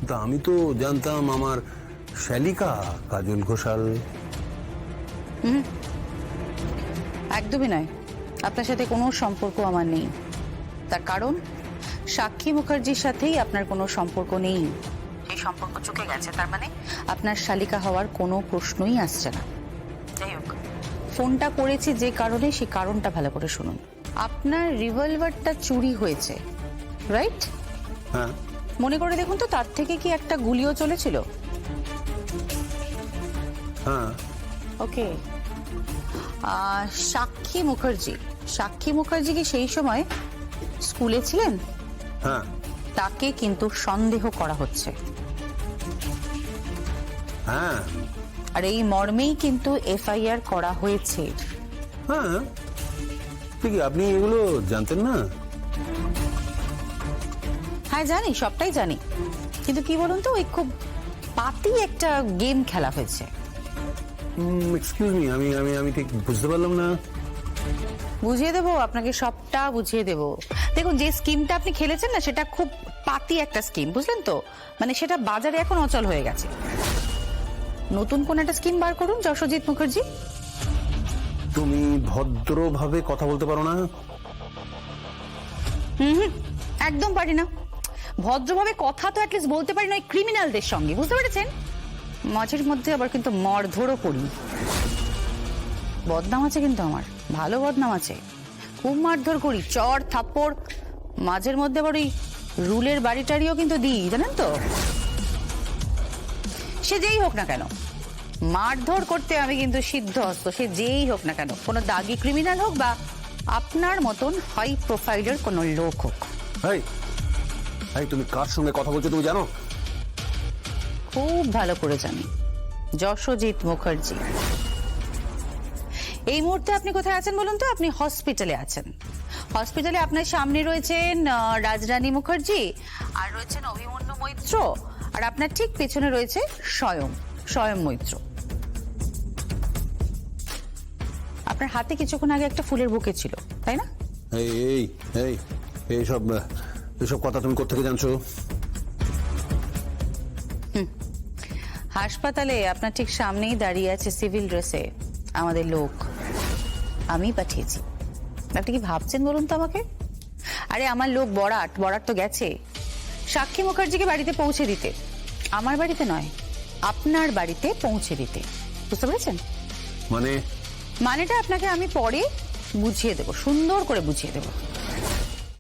তা আমি তো জানতাম আমার শালিকা কাজল ঘোষাল। একদমই নয়, আপনার সাথে কোনো সম্পর্ক আমার নেই। তার কারণ সাক্ষী মুখার্জির সাথেই আপনার কোনো সম্পর্ক নেই। সেই সম্পর্ক চুকে গেছে, তার মানে আপনার শালিকা হওয়ার কোনো প্রশ্নই আসছে না। যাই হোক, ফোনটা করেছি যে কারণে, সেই কারণটা ভালো করে শুনুন। আপনার রিভলভারটা চুরি হয়েছে, রাইট? হ্যাঁ। মনে করে দেখুন তো, তার থেকে কি একটা গুলিও চলেছিল? হ্যাঁ। ওকে। সাক্ষী মুখার্জি কি সেই সময় স্কুলে ছিলেন? হ্যাঁ। তাকে কিন্তু সন্দেহ করা হচ্ছে। হ্যাঁ। আর এই মর্মেই কিন্তু এফআইআর করা হয়েছে। হ্যাঁ, ঠিক। আপনি এগুলো জানতেন না? হ্যাঁ জানি, সবটাই জানি, কিন্তু কি বলুন তো, ওই খুব পাতি একটা গেম খেলা হয়েছে। এক্সকিউজ মি, আমি আমি আমি ঠিক বুঝতে পারলাম না। বুঝিয়ে দেবো আপনাকে, সবটা বুঝিয়ে দেবো। দেখুন, যে স্কিমটা আপনি খেলেছেন না, সেটা খুব পাতি একটা স্কিম, বুঝলেন তো? মানে সেটা বাজারে এখন অচল হয়ে গেছে। নতুন কোন একটা স্কিম বার করুন যশোজিৎ মুখার্জি। তুমি ভদ্রভাবে কথা বলতে পারো না? একদম পারি না। ভদ্রভাবে কথা তো অ্যাটলিস্ট বলতে পারি না ওই ক্রিমিনালদের সঙ্গে, বুঝতে পেরেছেন? মাঝের মধ্যে আবার কিন্তু মারধরও করি। বদনাম আছে কিন্তু আমার, ভালো বদনাম আছে। খুব মারধর করি, চড় থাপ্পড়, মাঝের মধ্যে আবার ওই রুলের বাড়িটারিও কিন্তু দিই, জানেন তো? সে যেই হোক না কেন, মারধর করতে আমি কিন্তু সিদ্ধহস্ত। সে যেই হোক না কেন, কোনো দাগি ক্রিমিনাল হোক বা আপনার মতন হাই প্রোফাইলের কোনো লোক হোক। তুমি কার সঙ্গে কথা বলছো তুমি জানো? খুব ভালো করে জানি, যশোজিৎ মুখার্জি। এই মুহূর্তে আপনি কোথায় আছেন বলুন তো? আপনি হসপিটালে আছেন। হসপিটালে আপনার সামনে রয়েছেন রাজরানী মুখার্জি, আর রয়েছেন অভিমন্যু মৈত্র, আর আপনার ঠিক পেছনে রয়েছে স্বয়ং মৈত্র। আপনার হাতে কিছুক্ষণ আগে একটা ফুলের বুকে ছিল, তাই না? এই এই এই এইসব এসব কথা তুমি কোত্থেকে জানছো? হাসপাতালে আপনার ঠিক সামনেই দাঁড়িয়ে আছে সিভিল ড্রেসে আমাদের লোক, আমি পাঠিয়েছি। আপনি কি ভাবছেন বলুন তো আমাকে? আরে আমার লোক বরাট তো গেছে সাক্ষী মুখার্জিকে বাড়িতে পৌঁছে দিতে। আমার বাড়িতে নয়, আপনার বাড়িতে পৌঁছে দিতে, বুঝতে পেরেছেন? মানেটা আপনাকে আমি পরে বুঝিয়ে দেবো, সুন্দর করে বুঝিয়ে দেবো।